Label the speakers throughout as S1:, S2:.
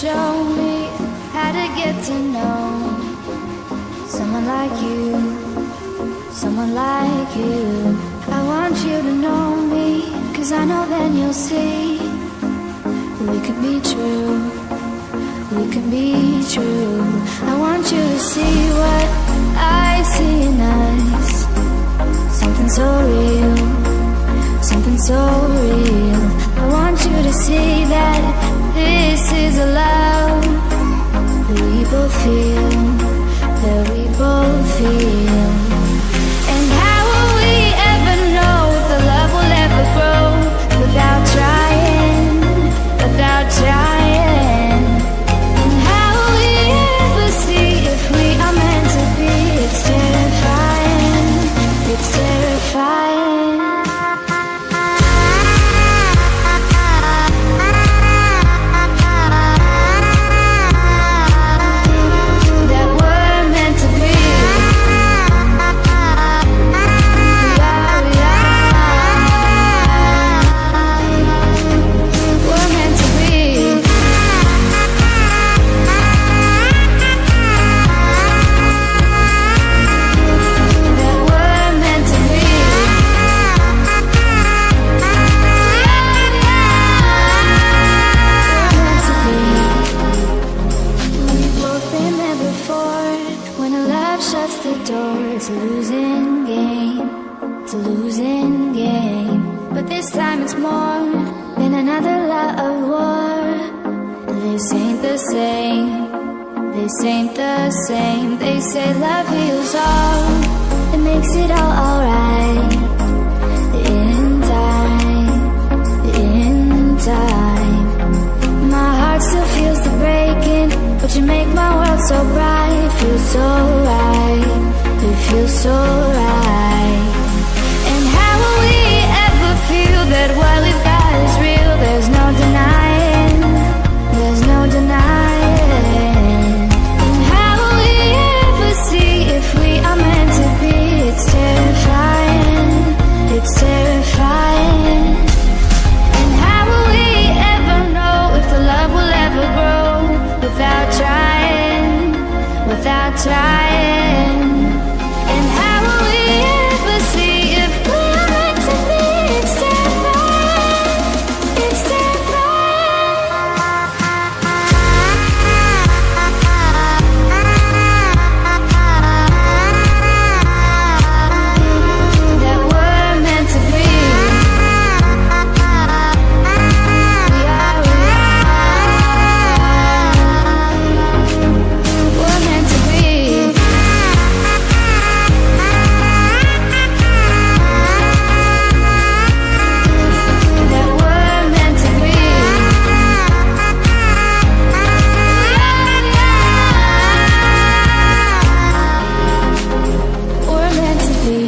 S1: show me how to get to know someone like you, someone like you. I want you to know me, 'cause I know then you'll see we could be true, we could be true. I want you to see what I see in us, something so real, something so real. I want you to see that this is a love that we both feel, that we both feel. And how will we ever know if the love will ever grow without trying, without trying? And how will we ever see if we are meant to be? It's terrifying, it's terrifying. It's a losing game, it's a losing game. But this time it's more than another love war. This ain't the same, this ain't the same. They say love heals all, it makes it all alright. In time, in time. My heart still feels the breaking, but you make my world so bright. Feels so right, it feels so right. And how will we ever feel that what we've got is real? There's no denying, there's no denying. And how will we ever see if we are meant to be? It's terrifying, it's terrifying. And how will we ever know if the love will ever grow without trying, without trying? And how will we ever see if we are meant to be? It's terrifying, it's that we're meant to be. We are, we're meant to be. That we're meant to be. We're meant to be.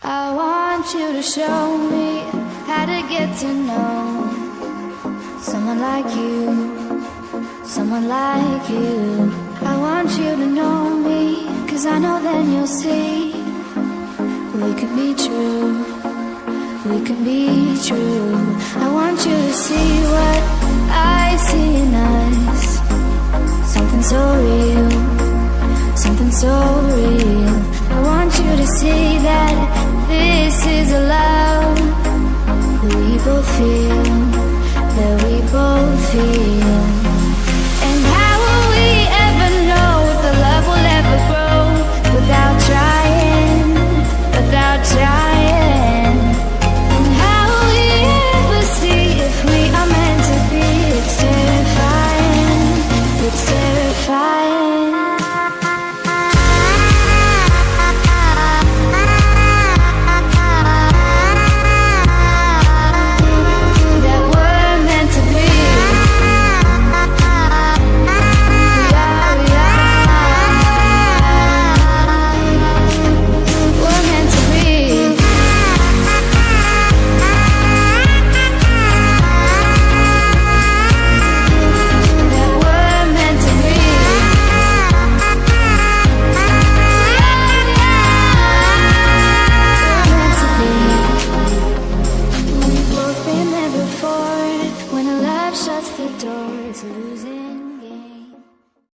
S1: I want you to show me how to get to know someone like you, someone like you. I want you to know me, 'cause I know then you'll see we could be true, we could be true. I want you to see what I see in us, something so real, something so real.